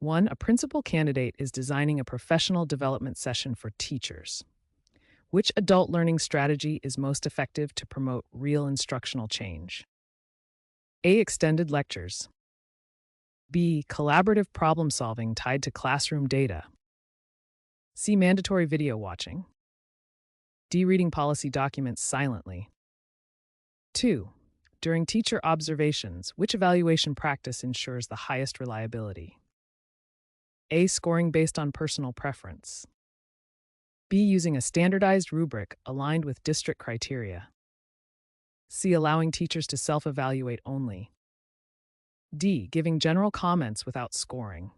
1. A principal candidate is designing a professional development session for teachers. Which adult learning strategy is most effective to promote real instructional change? A. Extended lectures. B. Collaborative problem solving tied to classroom data. C. Mandatory video watching. D. Reading policy documents silently. 2. During teacher observations, which evaluation practice ensures the highest reliability? A. Scoring based on personal preference. B. Using a standardized rubric aligned with district criteria. C. Allowing teachers to self-evaluate only. D. Giving general comments without scoring.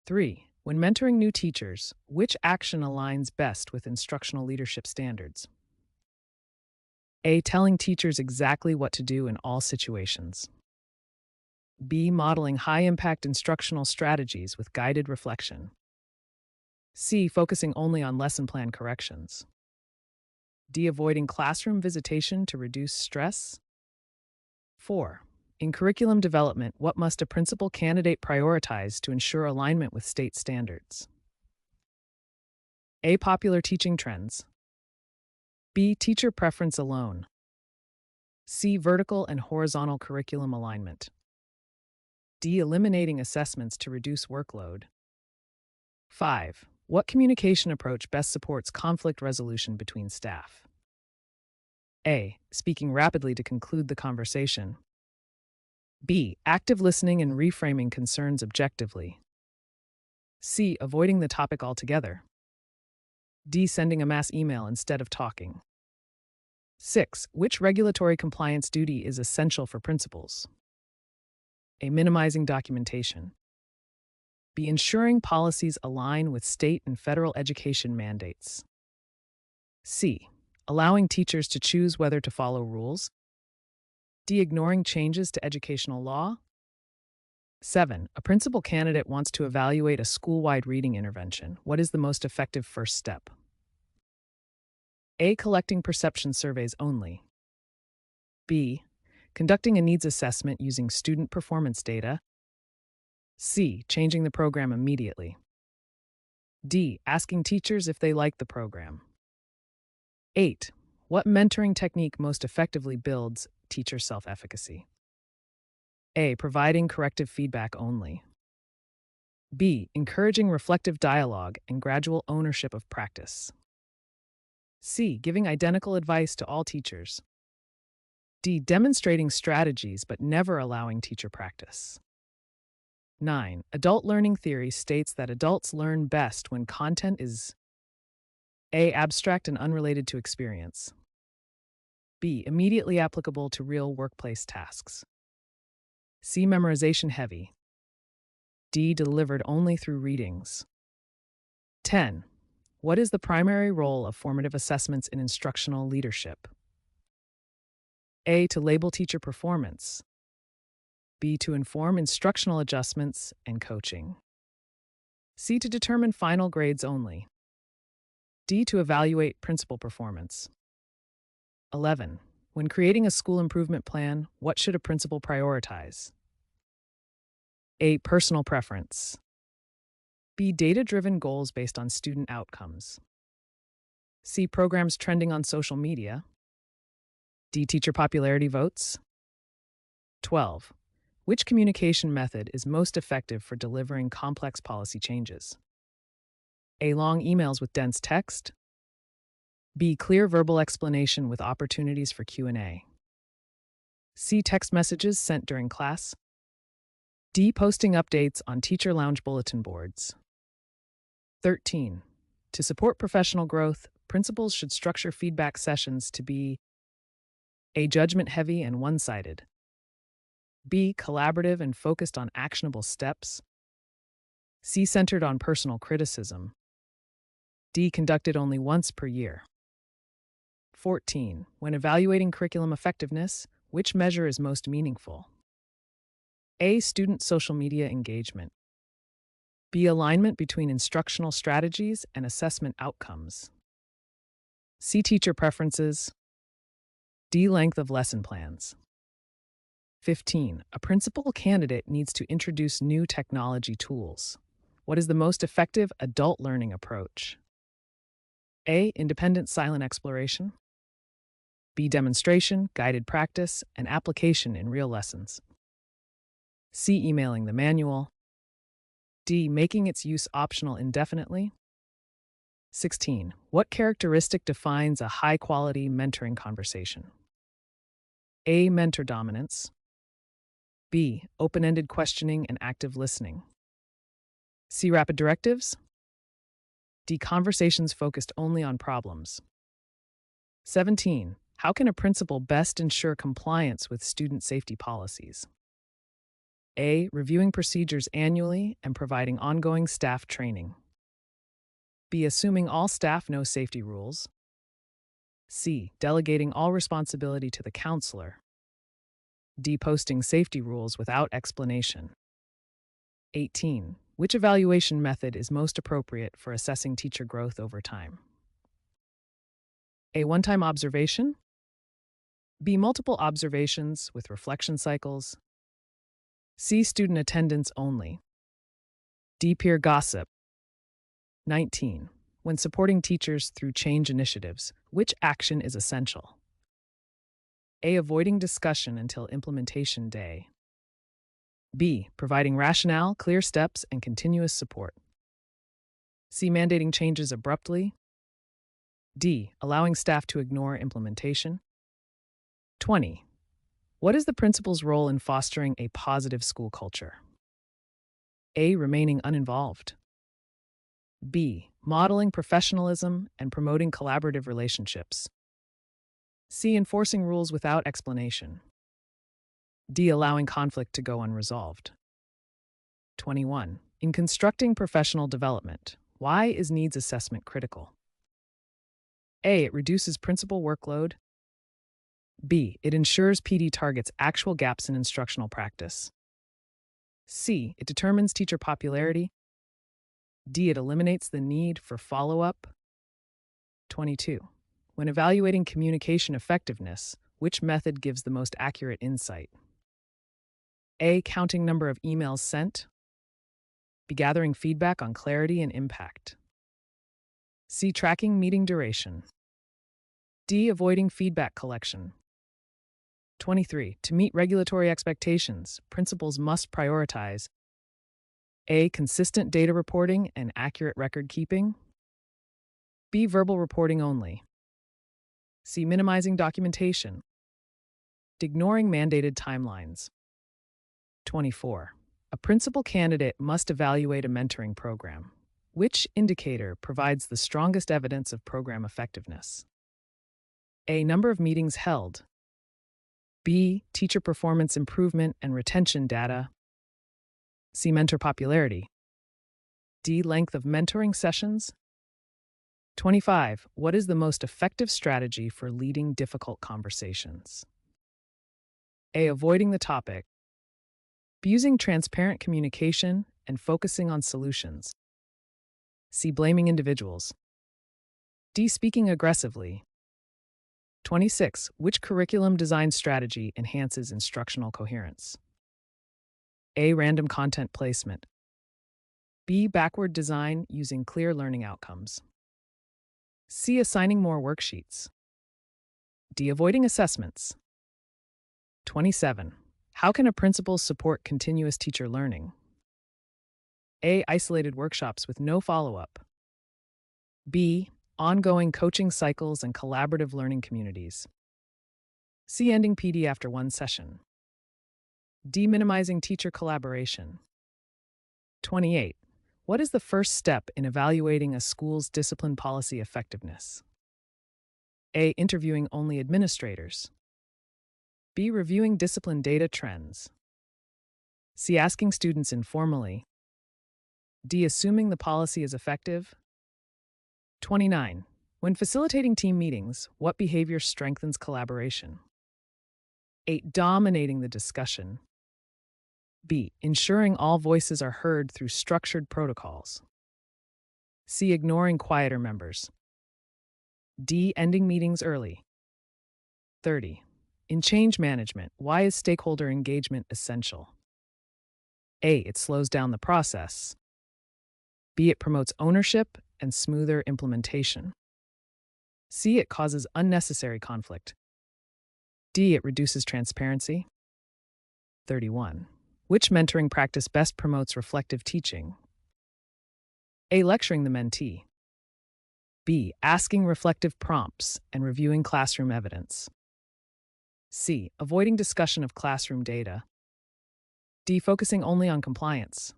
3. When mentoring new teachers, which action aligns best with instructional leadership standards? A. Telling teachers exactly what to do in all situations. B. Modeling high-impact instructional strategies with guided reflection. C. Focusing only on lesson plan corrections. D. Avoiding classroom visitation to reduce stress. 4. In curriculum development, what must a principal candidate prioritize to ensure alignment with state standards? A. Popular teaching trends. B. Teacher preference alone. C. Vertical and horizontal curriculum alignment. D. Eliminating assessments to reduce workload. 5. What communication approach best supports conflict resolution between staff? A. Speaking rapidly to conclude the conversation. B. Active listening and reframing concerns objectively. C. Avoiding the topic altogether. D. Sending a mass email instead of talking. 6. Which regulatory compliance duty is essential for principals? A. Minimizing documentation. B. Ensuring policies align with state and federal education mandates. C. Allowing teachers to choose whether to follow rules. D. Ignoring changes to educational law. 7. A principal candidate wants to evaluate a school-wide reading intervention. What is the most effective first step? A. Collecting perception surveys only. B. Conducting a needs assessment using student performance data. C. Changing the program immediately. D. Asking teachers if they like the program. 8. What mentoring technique most effectively builds teacher self-efficacy? A. Providing corrective feedback only. B. Encouraging reflective dialogue and gradual ownership of practice. C. Giving identical advice to all teachers. D. Demonstrating strategies but never allowing teacher practice. 9. Adult learning theory states that adults learn best when content is A. Abstract and unrelated to experience. B. Immediately applicable to real workplace tasks. C. Memorization heavy. D. Delivered only through readings. 10. What is the primary role of formative assessments in instructional leadership? A. To label teacher performance. B. To inform instructional adjustments and coaching. C. To determine final grades only. D. To evaluate principal performance. 11. When creating a school improvement plan, what should a principal prioritize? A. Personal preference. B. Data-driven goals based on student outcomes. C. Programs trending on social media. D. Teacher popularity votes. 12. Which communication method is most effective for delivering complex policy changes? A. Long emails with dense text. B. Clear verbal explanation with opportunities for Q&A. C. Text messages sent during class. D. Posting updates on teacher lounge bulletin boards. 13. To support professional growth, principals should structure feedback sessions to be A. Judgment-heavy and one-sided. B. Collaborative and focused on actionable steps. C. Centered on personal criticism. D. Conducted only once per year. 14. When evaluating curriculum effectiveness, which measure is most meaningful? A. Student social media engagement. B. Alignment between instructional strategies and assessment outcomes. C. Teacher preferences. D. Length of lesson plans. 15. A principal candidate needs to introduce new technology tools. What is the most effective adult learning approach? A. Independent silent exploration. B. Demonstration, guided practice, and application in real lessons. C. Emailing the manual. D. Making its use optional indefinitely. 16. What characteristic defines a high-quality mentoring conversation? A. Mentor dominance. B. Open-ended questioning and active listening. C. Rapid directives. D. Conversations focused only on problems. 17. How can a principal best ensure compliance with student safety policies? A. Reviewing procedures annually and providing ongoing staff training. B. Assuming all staff know safety rules. C. Delegating all responsibility to the counselor. D. Posting safety rules without explanation. 18. Which evaluation method is most appropriate for assessing teacher growth over time? A. One-time observation. B. Multiple observations with reflection cycles. C. Student attendance only. D. Peer gossip. 19. When supporting teachers through change initiatives, which action is essential? A. Avoiding discussion until implementation day. B. Providing rationale, clear steps, and continuous support. C. Mandating changes abruptly. D. Allowing staff to ignore implementation. 20. What is the principal's role in fostering a positive school culture? A. Remaining uninvolved. B. Modeling professionalism and promoting collaborative relationships. C. Enforcing rules without explanation. D. Allowing conflict to go unresolved. 21. In constructing professional development, why is needs assessment critical? A. It reduces principal workload. B. It ensures PD targets actual gaps in instructional practice. C. It determines teacher popularity. D. It eliminates the need for follow-up. 22. When evaluating communication effectiveness, which method gives the most accurate insight? A. Counting number of emails sent. B. Gathering feedback on clarity and impact. C. Tracking meeting duration. D. Avoiding feedback collection. 23. To meet regulatory expectations, principals must prioritize A. Consistent data reporting and accurate record keeping. B. Verbal reporting only. C. Minimizing documentation. D. Ignoring mandated timelines. 24. A principal candidate must evaluate a mentoring program. Which indicator provides the strongest evidence of program effectiveness? A. Number of meetings held. B. Teacher performance improvement and retention data. C. Mentor popularity. D. Length of mentoring sessions. 25. What is the most effective strategy for leading difficult conversations? A. Avoiding the topic. B. Using transparent communication and focusing on solutions. C. Blaming individuals. D. Speaking aggressively. 26. Which curriculum design strategy enhances instructional coherence? A. Random content placement. B. Backward design using clear learning outcomes. C. Assigning more worksheets. D. Avoiding assessments. 27. How can a principal support continuous teacher learning? A. Isolated workshops with no follow-up. B. Ongoing coaching cycles and collaborative learning communities. C. Ending PD after one session. D. Minimizing teacher collaboration. 28. What is the first step in evaluating a school's discipline policy effectiveness? A. Interviewing only administrators. B. Reviewing discipline data trends. C. Asking students informally. D. Assuming the policy is effective. 29. When facilitating team meetings, what behavior strengthens collaboration? A. Dominating the discussion. B. Ensuring all voices are heard through structured protocols. C. Ignoring quieter members. D. Ending meetings early. 30. In change management, why is stakeholder engagement essential? A. It slows down the process. B. It promotes ownership and smoother implementation. C. It causes unnecessary conflict. D. It reduces transparency. 31. Which mentoring practice best promotes reflective teaching? A. Lecturing the mentee. B. Asking reflective prompts and reviewing classroom evidence. C. Avoiding discussion of classroom data. D. Focusing only on compliance.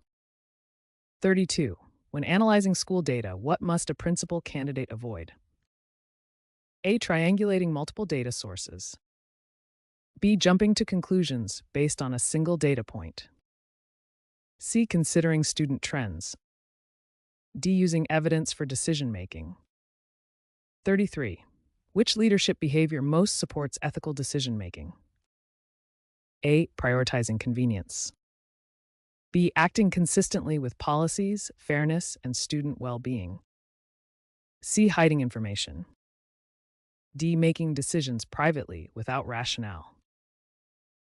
32. When analyzing school data, what must a principal candidate avoid? A. Triangulating multiple data sources. B. Jumping to conclusions based on a single data point. C. Considering student trends. D. Using evidence for decision-making. 33. Which leadership behavior most supports ethical decision-making? A. Prioritizing convenience. B. Acting consistently with policies, fairness, and student well-being. C. Hiding information. D. Making decisions privately without rationale.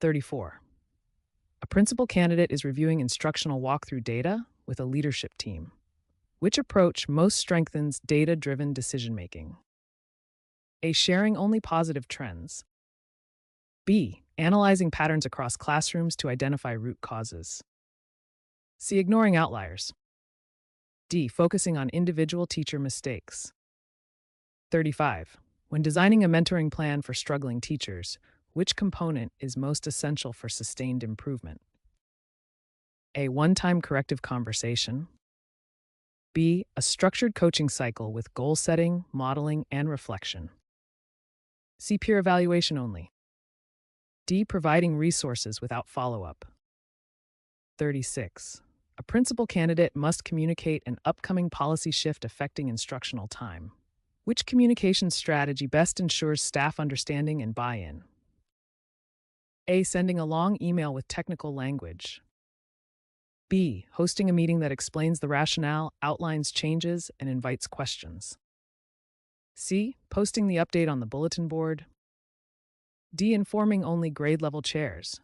34. A principal candidate is reviewing instructional walkthrough data with a leadership team. Which approach most strengthens data-driven decision-making? A. Sharing only positive trends. B. Analyzing patterns across classrooms to identify root causes. C. Ignoring outliers. D. Focusing on individual teacher mistakes. 35. When designing a mentoring plan for struggling teachers, which component is most essential for sustained improvement? A. One-time corrective conversation. B. A structured coaching cycle with goal setting, modeling, and reflection. C. Peer evaluation only. D. Providing resources without follow-up. 36. A principal candidate must communicate an upcoming policy shift affecting instructional time. Which communication strategy best ensures staff understanding and buy-in? A. Sending a long email with technical language. B. Hosting a meeting that explains the rationale, outlines changes, and invites questions. C. Posting the update on the bulletin board. D. Informing only grade-level chairs.